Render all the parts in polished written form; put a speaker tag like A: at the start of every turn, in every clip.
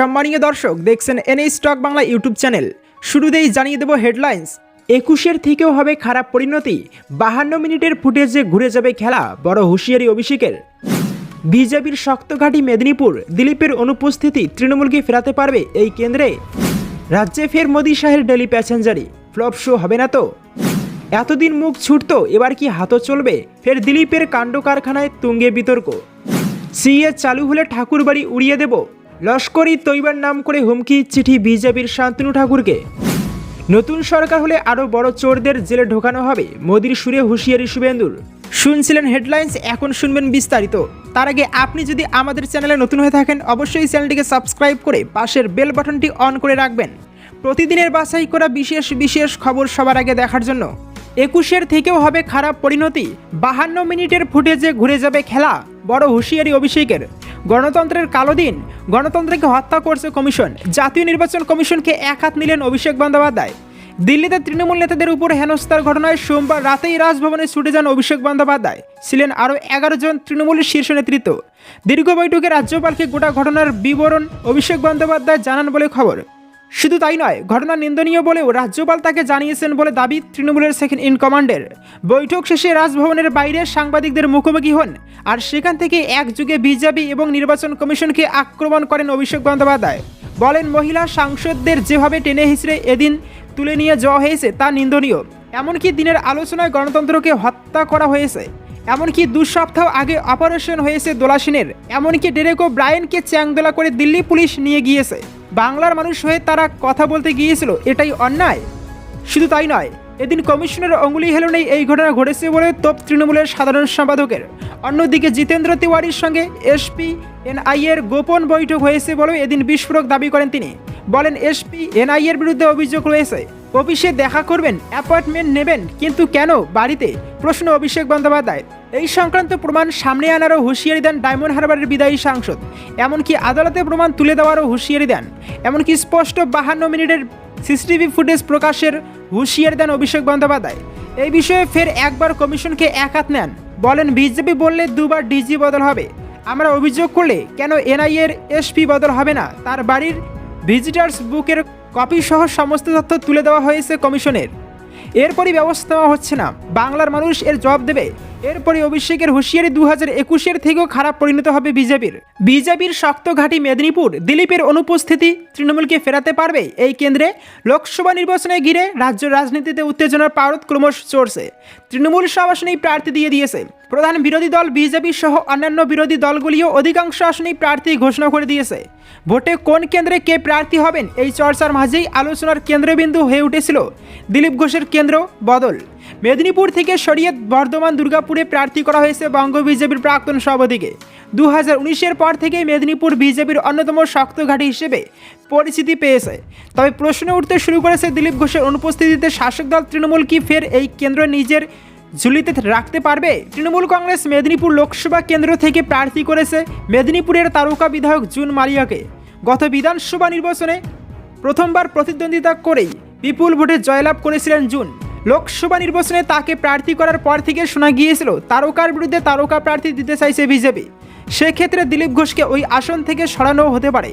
A: সম্মানীয় দর্শক, দেখছেন N A stock Bangla YouTube channel. শুরুতেই জানিয়ে দেব হেডলাইন্স। 21-এর থেকেও হবে খারাপ পরিণতি, 52 মিনিটের ফুটেজে ঘুরে যাবে খেলা, বড় হুঁশিয়ারি অভিষেকের। বিজেপির শক্ত ঘাঁটি মেদিনীপুর, দিলীপের অনুপস্থিতি তৃণমূলকে ফেরাতে পারবে এই কেন্দ্রে। রাজ্যে ফের মোদি শাহের ডেলি প্যাসেঞ্জারি, ফ্লপ শো হবে না তো? এতদিন মুখ ছুটতো, এবার কি হাতও চলবে? ফের দিলীপের কাণ্ড কারখানায় তুঙ্গে বিতর্ক। সিএ চালু হলে ঠাকুরবাড়ি উড়িয়ে দেব, লস্করি তৈবার নাম করে হুমকি চিঠি বিজেপির শান্তনু ঠাকুরকে। নতুন সরকার হলে আরও বড় চোরদের জেলে ঢোকানো হবে, মোদির সুরে হুঁশিয়ারি শুভেন্দুর। শুনছিলেন হেডলাইন্স, এখন শুনবেন বিস্তারিত। তার আগে আপনি যদি আমাদের চ্যানেলে নতুন হয়ে থাকেন, অবশ্যই চ্যানেলটিকে সাবস্ক্রাইব করে পাশের বেল বাটনটি অন করে রাখবেন, প্রতিদিনের বাছাই করা বিশেষ বিশেষ খবর সবার আগে দেখার জন্য। 21-এর থেকেও হবে খারাপ পরিণতি, 52 মিনিটের ফুটেজে ঘুরে যাবে খেলা, বড় হুঁশিয়ারি অভিষেকের। গণতন্ত্রের কালো দিন, গণতন্ত্রকে হত্যা করছে কমিশন। জাতীয় নির্বাচন কমিশনকে এক হাত নিলেন অভিষেক বন্দ্যোপাধ্যায়। দিল্লিতে তৃণমূল নেতাদের উপর হেনস্থার ঘটনায় সোমবার রাতেই রাজভবনে ছুটে যান অভিষেক বন্দ্যোপাধ্যায়। ছিলেন আরও 11 জন তৃণমূলের শীর্ষ নেতৃত্ব। দীর্ঘ বৈঠকে রাজ্যপালকে গোটা ঘটনার বিবরণ অভিষেক বন্দ্যোপাধ্যায় জানান বলে খবর। শুধু তাই নয়, ঘটনা নিন্দনীয় বলেও রাজ্যপাল তাকে জানিয়েছেন বলে দাবি তৃণমূলের সেকেন্ড ইন কমান্ডের। বৈঠক শেষে রাজভবনের বাইরে সাংবাদিকদের মুখোমুখি হন, আর সেখান থেকে একযোগে বিজেপি এবং নির্বাচন কমিশনকে আক্রমণ করেন অভিষেক বন্দ্যোপাধ্যায়। বলেন, মহিলা সাংসদদের যেভাবে টেনে হিঁচড়ে এদিন তুলে নিয়ে যাওয়া হয়েছে তা নিন্দনীয়। এমনকি দিনের আলোচনায় গণতন্ত্রকে হত্যা করা হয়েছে। এমনকি 2 সপ্তাহ আগে অপারেশন হয়েছে দোলাসিনের। এমনকি ডেরেক ব্রায়েনকে চ্যাংদোলা করে দিল্লি পুলিশ নিয়ে গিয়েছে। বাংলার মানুষ হয়ে তারা কথা বলতে গিয়েছিল, এটাই অন্যায়। শুধু তাই নয়, এদিন কমিশনের অঙ্গুলি হেলনেই এই ঘটনা ঘটেছে বলে তোপ তৃণমূলের সাধারণ সম্পাদকের। অন্যদিকে জিতেন্দ্র তিওয়ারির সঙ্গে এসপি এনআইএর গোপন বৈঠক হয়েছে বলেও এদিন বিস্ফোরক দাবি করেন তিনি। বলেন, এসপি এনআইএর বিরুদ্ধে অভিযোগ রয়েছে, অফিসে দেখা করবেন, অ্যাপয়েন্টমেন্ট নেবেন, কিন্তু কেন বাড়িতে? প্রশ্ন অভিষেক বন্দ্যোপাধ্যায়। এই সংক্রান্ত প্রমাণ সামনে আনারও হুঁশিয়ারি দেন ডায়মন্ড হারবারের বিদায়ী সাংসদ। এমনকি আদালতে প্রমাণ তুলে দেওয়ারও হুঁশিয়ারি দেন। এমনকি স্পষ্ট 52 মিনিটের সিসিটিভি ফুটেজ প্রকাশের হুঁশিয়ারি দেন অভিষেক বন্দ্যোপাধ্যায়। এই বিষয়ে ফের একবার কমিশনকে এক হাত নেন। বলেন, বিজেপি বললে 2বার ডিজি বদল হবে, আমরা অভিযোগ করলে কেন এনআইএর এসপি বদল হবে না? তার বাড়ির ভিজিটার্স বুকের কপি সহ সমস্ত তথ্য তুলে দেওয়া হয়েছে কমিশনের। এরপরই ব্যবস্থা নেওয়া হচ্ছে না, বাংলার মানুষ এর জবাব দেবে। এরপরই অভিষেকের হুঁশিয়ারি, 2021-এর থেকেও খারাপ পরিণত হবে বিজেপির শক্ত ঘাঁটি মেদিনীপুর, দিলীপের অনুপস্থিতি তৃণমূলকে ফেরাতে পারবে এই কেন্দ্রে। লোকসভা নির্বাচনে ঘিরে রাজ্য রাজনীতিতে উত্তেজনার পারদ ক্রমশ চড়ছে। তৃণমূল সব আসনেই প্রার্থী দিয়ে দিয়েছে। প্রধান বিরোধী দল বিজেপি সহ অন্যান্য বিরোধী দলগুলিও অধিকাংশ আসনেই প্রার্থী ঘোষণা করে দিয়েছে। ভোটে কোন কেন্দ্রে কে প্রার্থী হবেন, এই চর্চার মাঝেই আলোচনার কেন্দ্রবিন্দু হয়ে উঠেছিল দিলীপ ঘোষের কেন্দ্র বদল। মেদিনীপুর থেকে সরিয়ে বর্ধমান দুর্গাপুরে প্রার্থী করা হয়েছে বঙ্গ বিজেপির প্রাক্তন সভাপতিকে। 2019-এর পর থেকেই মেদিনীপুর বিজেপির অন্যতম শক্ত ঘাঁটি হিসেবে পরিচিতি পেয়েছে। তবে প্রশ্ন উঠতে শুরু করেছে, দিলীপ ঘোষের অনুপস্থিতিতে শাসক দল তৃণমূল কি ফের এই কেন্দ্র নিজের ঝুলিতে রাখতে পারবে? তৃণমূল কংগ্রেস মেদিনীপুর লোকসভা কেন্দ্র থেকে প্রার্থী করেছে মেদিনীপুরের তারকা বিধায়ক জুন মালিয়াকে। গত বিধানসভা নির্বাচনে প্রথমবার প্রতিদ্বন্দ্বিতা করেই বিপুল ভোটে জয়লাভ করেছিলেন জুন। লোকসভা নির্বাচনে তাকে প্রার্থী করার পর থেকে শোনা গিয়েছিল তারকার বিরুদ্ধে তারকা প্রার্থী দিতে চাইছে বিজেপি। সেক্ষেত্রে দিলীপ ঘোষকে ওই আসন থেকে সরানো হতে পারে।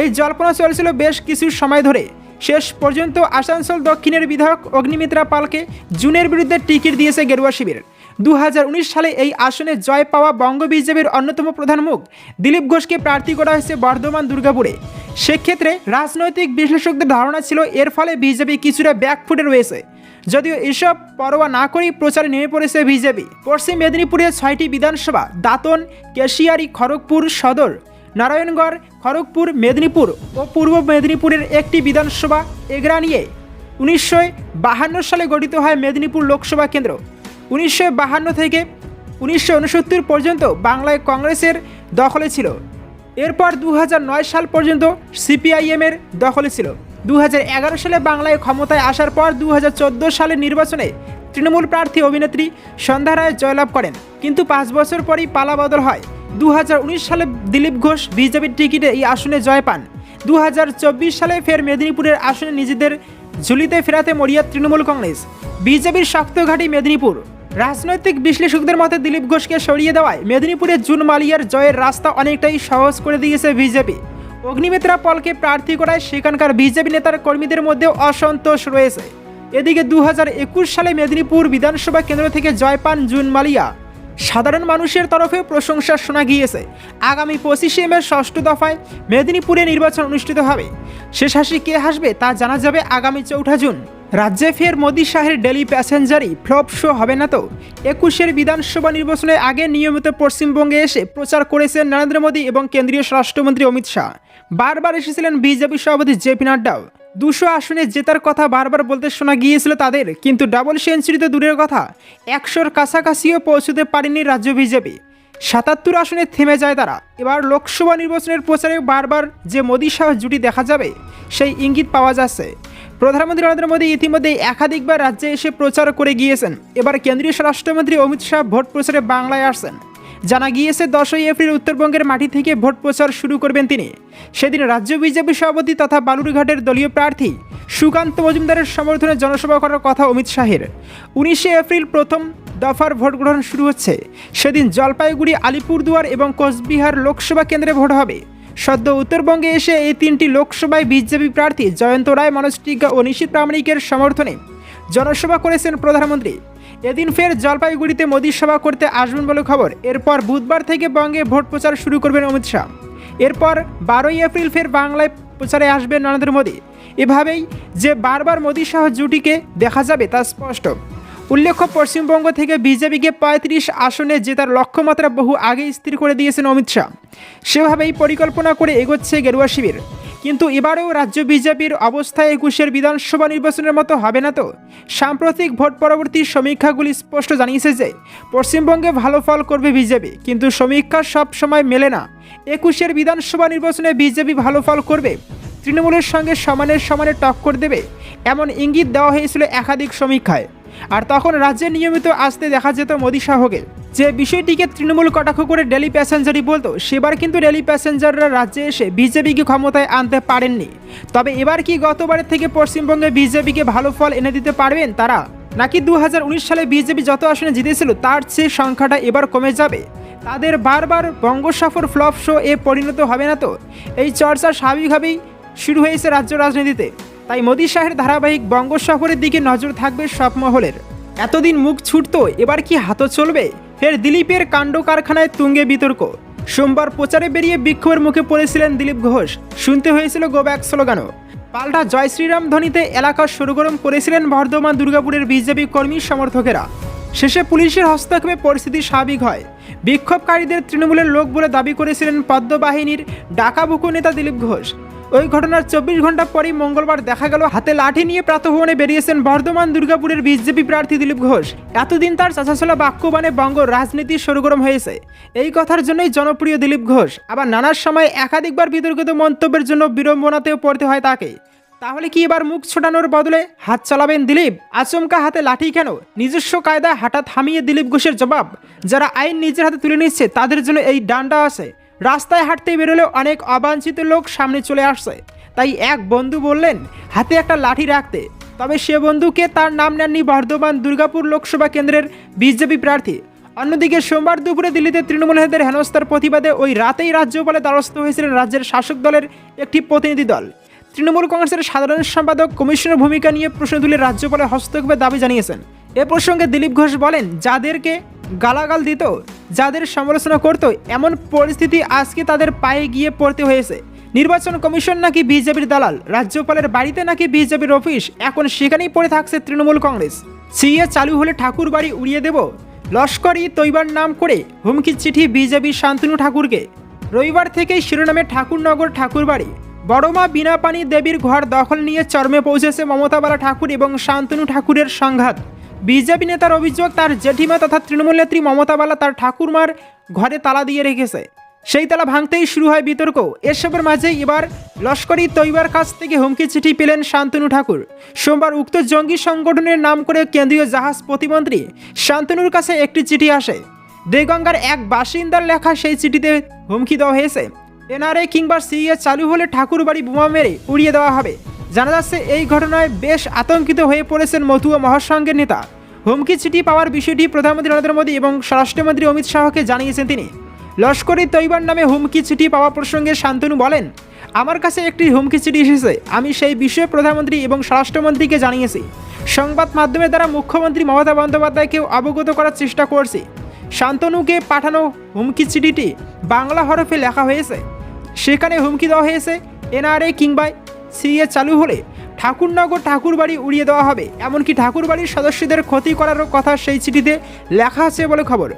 A: এই জল্পনা চলছিল বেশ কিছু সময় ধরে। শেষ পর্যন্ত আসানসোল দক্ষিণের বিধায়ক অগ্নিমিত্রা পালকে জুনের বিরুদ্ধে টিকিট দিয়েছে গেরুয়া শিবির। 2019 সালে এই আসনে জয় পাওয়া বঙ্গ বিজেপির অন্যতম প্রধান মুখ দিলীপ ঘোষকে প্রার্থী করা হয়েছে বর্ধমান দুর্গাপুরে। সেক্ষেত্রে রাজনৈতিক বিশ্লেষকদের ধারণা ছিল এর ফলে বিজেপি কিছুটা ব্যাকফুটে রয়েছে। যদিও এসব পরোয়া না করেই প্রচারে নেমে পড়েছে বিজেপি। পশ্চিম মেদিনীপুরের 6টি বিধানসভা দাঁতন, কেশিয়ারি, খড়গপুর সদর, নারায়ণগড়, খড়গপুর, মেদিনীপুর ও পূর্ব মেদিনীপুরের একটি বিধানসভা এগরা নিয়ে 1952 সালে গঠিত হয় মেদিনীপুর লোকসভা কেন্দ্র। 1952 থেকে 1969 পর্যন্ত বাংলায় কংগ্রেসের দখলে ছিল। এরপর 2009 সাল পর্যন্ত সিপিআইএমের দখলে ছিল। 2011 সালে বাংলায় ক্ষমতায় আসার পর 2014 সালের নির্বাচনে তৃণমূল প্রার্থী অভিনেত্রী সন্ধ্যা রায় জয়লাভ করেন, কিন্তু 5 বছর পরই পালা বদল হয়। 2019 সালে দিলীপ ঘোষ বিজেপির টিকিটে এই আসনে জয় পান। 2024 সালে ফের মেদিনীপুরের আসনে নিজেদের ঝুলিতে ফেরাতে মরিয়া তৃণমূল কংগ্রেস। বিজেপির শক্ত ঘাঁটি মেদিনীপুর। রাজনৈতিক বিশ্লেষকদের মতে দিলীপ ঘোষকে সরিয়ে দেওয়ায় মেদিনীপুরে জুন মালিয়ার জয়ের রাস্তা অনেকটাই সহজ করে দিয়েছে বিজেপি। অগ্নিমিত্রা পলকে প্রার্থী করায় সেখানকার বিজেপি নেতার কর্মীদের মধ্যে অসন্তোষ রয়েছে। এদিকে 2021 সালে মেদিনীপুর বিধানসভা কেন্দ্র থেকে জয় পান জুন মালিয়া। সাধারণ মানুষের তরফে প্রশংসা শোনা গিয়েছে। আগামী 25শে মে ষষ্ঠ দফায় মেদিনীপুরে নির্বাচন অনুষ্ঠিত হবে। শেষ হাসি কে হাসবে তা জানা যাবে আগামী 4 জুন। রাজ্যে ফের মোদি শাহের ডেলি প্যাসেঞ্জারই ফ্লপ শো হবে না তো? 21 বিধানসভা নির্বাচনের আগে নিয়মিত পশ্চিমবঙ্গে এসে প্রচার করেছেন নরেন্দ্র মোদী এবং কেন্দ্রীয় স্বরাষ্ট্রমন্ত্রী অমিত শাহ। বারবার এসেছিলেন বিজেপি সভাপতি জেপি নাড্ডাও। 200 আসনে জেতার কথা বারবার বলতে শোনা গিয়েছিল তাদের, কিন্তু ডাবল সেঞ্চুরি তো দূরের কথা, 100-র কাছাকাছিও পৌঁছতে পারেনি রাজ্য বিজেপি। 77 আসনে থেমে যায় তারা। এবার লোকসভা নির্বাচনের প্রচারে বারবার যে মোদী শাহ জুটি দেখা যাবে সেই ইঙ্গিত পাওয়া যাচ্ছে। প্রধানমন্ত্রী নরেন্দ্র মোদী ইতিমধ্যে একাধিকবার রাজ্যে এসে প্রচার করে গিয়েছেন। এবার কেন্দ্রীয় স্বরাষ্ট্রমন্ত্রী অমিত শাহ ভোট প্রচারে বাংলায় আসছেন। জানা গিয়েছে 10ই এপ্রিল উত্তরবঙ্গের মাটি থেকে ভোট প্রচার শুরু করবেন তিনি। সেদিন রাজ্য বিজেপি সভাপতি তথা বালুরঘাটের দলীয় প্রার্থী সুকান্ত মজুমদারের সমর্থনে জনসভা করার কথা অমিত শাহের। 19শে এপ্রিল প্রথম দফার ভোট গ্রহণ শুরু হচ্ছে। সেদিন জলপাইগুড়ি, আলিপুরদুয়ার এবং কোচবিহার লোকসভা কেন্দ্রে ভোট হবে। সদ্য উত্তরবঙ্গে এসে এই 3টি লোকসভায় বিজেপি প্রার্থী জয়ন্ত রায়, মনোজ টিগ্গা ও নিশীথ প্রামাণিকের সমর্থনে জনসভা করেছেন প্রধানমন্ত্রী। এদিন ফের জলপাইগুড়িতে মোদী সভা করতে আসবেন বলে খবর। এরপর বুধবার থেকে বঙ্গে ভোট প্রচার শুরু করবেন অমিত শাহ। এরপর 12ই এপ্রিল ফের বাংলায় প্রচারে আসবেন নরেন্দ্র মোদী। এভাবেই যে বারবার মোদী শাহ জুটিকে দেখা যাবে তা স্পষ্ট। উল্লেখ্য, পশ্চিমবঙ্গ থেকে বিজেপিকে 35 আসনে জেতার লক্ষ্যমাত্রা বহু আগেই স্থির করে দিয়েছেন অমিত শাহ। সেভাবেই পরিকল্পনা করে এগোচ্ছে গেরুয়া শিবির। কিন্তু এবারেও রাজ্য বিজেপির অবস্থা 21 বিধানসভা নির্বাচনের মতো হবে না তো? সাম্প্রতিক ভোট পরবর্তী সমীক্ষাগুলি স্পষ্ট জানিয়েছে যে পশ্চিমবঙ্গে ভালো ফল করবে বিজেপি, কিন্তু সমীক্ষা সব সময় মেলে না। 21 বিধানসভা নির্বাচনে বিজেপি ভালো ফল করবে, তৃণমূলের সঙ্গে সমানে সমানে টক্কর দেবে, এমন ইঙ্গিত দেওয়া হয়েছিল একাধিক সমীক্ষায়। আর তখন রাজ্যে নিয়মিত আসতে দেখা যেত মোদী শাহকে। যে বিষয়টিকে তৃণমূল কটাক্ষ করে ডেলি প্যাসেঞ্জারই বলতো, সেবার কিন্তু ডেলি প্যাসেঞ্জাররা রাজ্যে এসে বিজেপিকে ক্ষমতায় আনতে পারেননি। তবে এবার কি গতবারের থেকে পশ্চিমবঙ্গে বিজেপিকে ভালো ফল এনে দিতে পারবেন তারা? নাকি 2019 সালে বিজেপি যত আসনে জিতেছিল তার চেয়ে সংখ্যাটা এবার কমে যাবে? তাদের বারবার বঙ্গ সফর ফ্লপ শো এ পরিণত হবে না তো? এই চর্চা স্বাভাবিকভাবেই শুরু হয়েছে রাজ্য রাজনীতিতে। তাই মোদী শাহের ধারাবাহিক বঙ্গ সফরের দিকে নজর থাকবে সব মহলের। এতদিন মুখ ছুটতো, এবার কি হাতও চলবে? ফের দিলীপের কাণ্ড কারখানায় তুঙ্গে বিতর্ক। সোমবার প্রচারে বেরিয়ে বিক্ষোভের মুখে পড়েছিলেন দিলীপ ঘোষ। শুনতে হয়েছিল গো ব্যাক স্লোগানও। পাল্টা জয় শ্রীরাম ধ্বনিতে এলাকা সরগরম করেছিলেন বর্ধমান দুর্গাপুরের বিজেপি কর্মী সমর্থকেরা। শেষে পুলিশের হস্তক্ষেপে পরিস্থিতি স্বাভাবিক হয়। বিক্ষোভকারীদের তৃণমূলের লোক বলে দাবি করেছিলেন পদ্ম বাহিনীর ডাকাবুকো নেতা দিলীপ ঘোষ। ওই ঘটনার 24 ঘন্টা পরেই মঙ্গলবার দেখা গেল হাতে লাঠি নিয়ে প্রাতঃভবনে বেরিয়েছেন বর্ধমান দুর্গাপুরের বিজেপি প্রার্থী দিলীপ ঘোষ। এতদিন তার চাচাছোলা বাক্যবাণে বঙ্গ রাজনীতি সরগরম হয়েছে। এই কথার জন্যই জনপ্রিয় দিলীপ ঘোষ। আবার নানার সময় একাধিকবার বিতর্কিত মন্তব্যের জন্য বিড়ম্বনাতেও পড়তে হয় তাকে। তাহলে কি এবার মুখ ছোটানোর বদলে হাত চালাবেন দিলীপ? আচমকা হাতে লাঠি কেন? নিজস্ব কায়দায় হাঁটা থামিয়ে দিলীপ ঘোষের জবাব, যারা আইন নিজের হাতে তুলে নিচ্ছে তাদের জন্য এই ডান্ডা আছে। রাস্তায় হাঁটতে বেরোলে অনেক অবাঞ্ছিত লোক সামনে চলে আসছে, তাই এক বন্ধু বললেন হাতে একটা লাঠি রাখতে। তবে সে বন্ধুকে তার নাম নেননি বর্ধমান দুর্গাপুর লোকসভা কেন্দ্রের বিজেপি প্রার্থী। অন্যদিকে সোমবার দুপুরে দিল্লিতে তৃণমূল নেতাদের হেনস্থার প্রতিবাদে ওই রাতেই রাজ্যপালে দ্বারস্থ হয়েছিলেন রাজ্যের শাসক দলের একটি প্রতিনিধি দল। তৃণমূল কংগ্রেসের সাধারণ সম্পাদক কমিশনের ভূমিকা নিয়ে প্রশ্ন তুলে রাজ্যপালে হস্তক্ষেপের দাবি জানিয়েছেন। এ প্রসঙ্গে দিলীপ ঘোষ বলেন, যাদেরকে গালাগাল দিত, যাদের সমালোচনা করত, এমন পরিস্থিতি আজকে তাদের পায়ে গিয়ে পড়তে হয়েছে। নির্বাচন কমিশন নাকি বিজেপির দালাল, রাজ্যপালের বাড়িতে নাকি বিজেপির অফিস, এখন সেখানেই পড়ে থাকছে তৃণমূল কংগ্রেস। সিএ চালু হলে ঠাকুর বাড়ি উড়িয়ে দেব, লস্কর-ই তৈবার নাম করে হুমকি চিঠি বিজেপি শান্তনু ঠাকুরকে। রবিবার থেকেই শিরোনামে ঠাকুরনগর ঠাকুরবাড়ি। বড়মা বিনাপানি দেবীর ঘর দখল নিয়ে চরমে পৌঁছেছে মমতা বালা ঠাকুর এবং শান্তনু ঠাকুরের সংঘাত। বিজেপি নেতার অভিযোগ, তার জেঠিমা তথা তৃণমূল নেত্রী মমতা বালা তার ঠাকুরমার ঘরে তালা দিয়ে রেখেছে। সেই তালা ভাঙতেই শুরু হয় বিতর্ক। এসবের মাঝেই এবার লস্কর-ই তৈবার কাছ থেকে হুমকি চিঠি পেলেন শান্তনু ঠাকুর। সোমবার উক্ত জঙ্গি সংগঠনের নাম করে কেন্দ্রীয় জাহাজ প্রতিমন্ত্রী শান্তনুর কাছে একটি চিঠি আসে। দেগঙ্গার এক বাসিন্দার লেখা সেই চিঠিতে হুমকি দেওয়া হয়েছে, এনআরএ কিংবা সিএ চালু হলে ঠাকুর বাড়ি বোমা মেরে উড়িয়ে দেওয়া হবে। জানা যাচ্ছে এই ঘটনায় বেশ আতঙ্কিত হয়ে পড়েছেন মতুয়া মহাসংঘের নেতা। হুমকি চিঠি পাওয়ার বিষয়টি প্রধানমন্ত্রী নরেন্দ্র মোদী এবং স্বরাষ্ট্রমন্ত্রী অমিত শাহকে জানিয়েছেন তিনি। লস্কর-ই তৈবার নামে হুমকি চিঠি পাওয়া প্রসঙ্গে শান্তনু বলেন, আমার কাছে একটি হুমকি চিঠি এসেছে, আমি সেই বিষয়ে প্রধানমন্ত্রী এবং স্বরাষ্ট্রমন্ত্রীকে জানিয়েছি। সংবাদ মাধ্যমের দ্বারা মুখ্যমন্ত্রী মমতা বন্দ্যোপাধ্যায়কেও অবগত করার চেষ্টা করছি। শান্তনুকে পাঠানো হুমকি চিঠিটি বাংলা হরফে লেখা হয়েছে। সেখানে হুমকি দেওয়া হয়েছে এনআরএ কিংবা সিএ চালু হলে ঠাকুরনগর ঠাকুরবাড়ি উড়িয়ে দেওয়া হবে, এমনকি ঠাকুরবাড়ির সদস্যদের ক্ষতি করারও কথা সেই চিঠিতে লেখা আছে বলে খবর।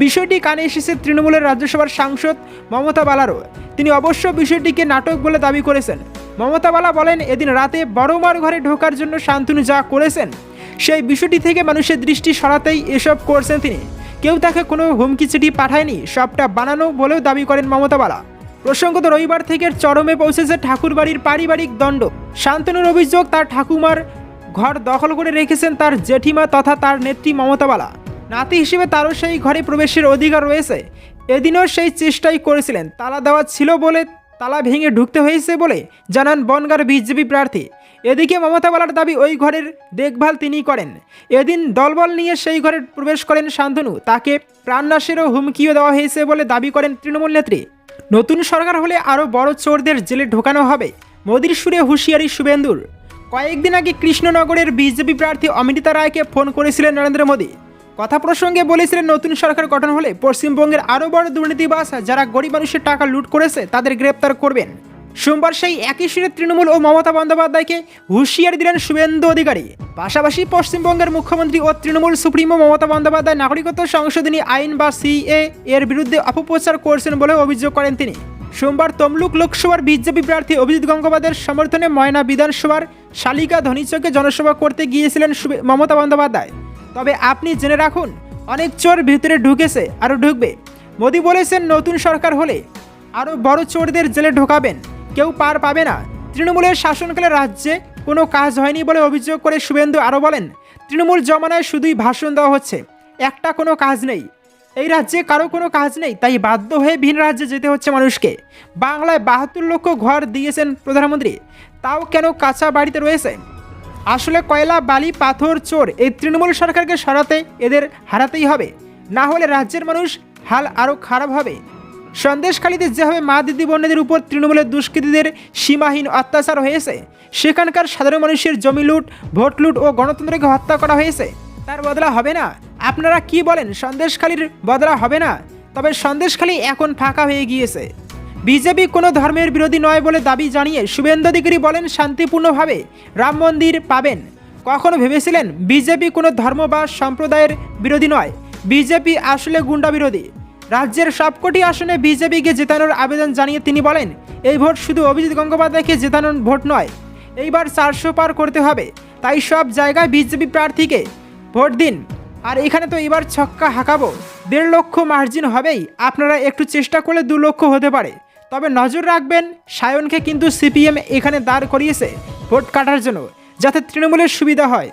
A: বিষয়টি কানে এসেছে তৃণমূলের রাজ্যসভার সাংসদ মমতা বালারও। তিনি অবশ্য বিষয়টিকে নাটক বলে দাবি করেছেন। মমতা বালা বলেন, এদিন রাতে বড়মার ঘরে ঢোকার জন্য শান্তনু যা করেছেন সেই বিষয়টি থেকে মানুষের দৃষ্টি সরাতেই এসব করছেন তিনি। কেউ তাকে কোনো হুমকি চিঠি পাঠায়নি, সবটা বানানো বলেও দাবি করেন মমতা বালা। প্রসঙ্গত রবিবার থেকে চরমে পৌঁছেছে ঠাকুরবাড়ির পারিবারিক দ্বন্দ্ব। শান্তনুর অভিযোগ, তার ঠাকুমার ঘর দখল করে রেখেছেন তার জেঠিমা তথা তার নেত্রী মমতা বালা। নাতি হিসেবে তারও সেই ঘরে প্রবেশের অধিকার রয়েছে। এদিনও সেই চেষ্টাই করেছিলেন, তালা দেওয়া ছিল বলে তালা ভেঙে ঢুকতে হয়েছে বলে জানান বনগাঁর বিজেপি প্রার্থী। এদিকে মমতা বালার দাবি ওই ঘরের দেখভাল তিনিই করেন। এদিন দলবল নিয়ে সেই ঘরে প্রবেশ করেন শান্তনু, তাকে প্রাণনাশেরও হুমকিও দেওয়া হয়েছে বলে দাবি করেন তৃণমূল নেত্রী। নতুন সরকার হলে আরও বড় চোরদের জেলে ঢোকানো হবে, মোদির সুরে হুঁশিয়ারি শুভেন্দুর। কয়েকদিন আগে কৃষ্ণনগরের বিজেপি প্রার্থী অমৃতা রায়কে ফোন করেছিলেন নরেন্দ্র মোদী। কথা প্রসঙ্গে বলেছিলেন, নতুন সরকার গঠন হলে পশ্চিমবঙ্গের আরও বড় দুর্নীতিবাজ যারা গরিব মানুষের টাকা লুট করেছে তাদের গ্রেপ্তার করবেন। সোমবার সেই একই সুরে তৃণমূল ও মমতা বন্দ্যোপাধ্যায়কে হুঁশিয়ারি দিলেন শুভেন্দু অধিকারী। পাশাপাশি পশ্চিমবঙ্গের মুখ্যমন্ত্রী ও তৃণমূল সুপ্রিমো মমতা বন্দ্যোপাধ্যায় নাগরিকত্ব সংশোধনী আইন বা সিএ এর বিরুদ্ধে অপপ্রচার করছেন বলে অভিযোগ করেন তিনি। সোমবার তমলুক লোকসভার বিজেপি প্রার্থী অভিজিৎ গঙ্গোপাধ্যায়ের সমর্থনে ময়না বিধানসভার শালিকা ধনীচকে জনসভা করতে গিয়েছিলেন মমতা বন্দ্যোপাধ্যায়। তবে আপনি জেনে রাখুন, অনেক চোর ভিতরে ঢুকেছে, আরও ঢুকবে। মোদী বলেছেন, নতুন সরকার হলে আরও বড় চোরদের জেলে ঢোকাবেন, কেউ পার পাবে না। তৃণমূলের শাসনকালে রাজ্যে কোনো কাজ হয়নি বলে অভিযোগ করে শুভেন্দু আরও বলেন, তৃণমূল জমানায় শুধুই ভাষণ দেওয়া হচ্ছে, একটা কোনো কাজ নেই। এই রাজ্যে কারো কোনো কাজ নেই, তাই বাধ্য হয়ে ভিন রাজ্যে যেতে হচ্ছে মানুষকে। বাংলায় 72 লক্ষ ঘর দিয়েছেন প্রধানমন্ত্রী, তাও কেন কাঁচা বাড়িতে রয়েছে? আসলে কয়লা, বালি, পাথর, চোর এই তৃণমূল সরকারকে সরাতে এদের হারাতেই হবে, না হলে রাজ্যের মানুষ হাল আরও খারাপ হবে। সন্দেশখালীতে যেভাবে মা দিদি বোনেদের উপর তৃণমূলের দুষ্কৃতীদের সীমাহীন অত্যাচার হয়েছে, সেখানকার সাধারণ মানুষের জমি লুট, ভোট লুট ও গণতন্ত্রকে হত্যা করা হয়েছে, তার বদলা হবে না? আপনারা কি বলেন, সন্দেশখালীর বদলা হবে না? তবে সন্দেশখালী এখন ফাঁকা হয়ে গিয়েছে। বিজেপি কোনো ধর্মের বিরোধী নয় বলে দাবি জানিয়ে শুভেন্দু অধিকারী বলেন, শান্তিপূর্ণভাবে রাম মন্দির পাবেন। কখনো ভেবেছিলেন বিজেপি কোনো ধর্ম বা সম্প্রদায়ের বিরোধী নয়? বিজেপি আসলে গুন্ডা বিরোধী। রাজ্যের সবকটি আসনে বিজেপিকে জেতানোর আবেদন জানিয়ে তিনি বলেন, এই ভোট শুধু অভিজিৎ গঙ্গোপাধ্যায়কে জেতানোর ভোট নয়, এইবার 400 পার করতে হবে। তাই সব জায়গায় বিজেপি প্রার্থীকে ভোট দিন। আর এখানে তো এবার ছক্কা হাঁকাবো, 1.5 লক্ষ মার্জিন হবেই। আপনারা একটু চেষ্টা করলে 2 লক্ষ হতে পারে। তবে নজর রাখবেন, সায়নকে কিন্তু সিপিএম এখানে দাঁড় করিয়েছে ভোট কাটার জন্য, যাতে তৃণমূলের সুবিধা হয়।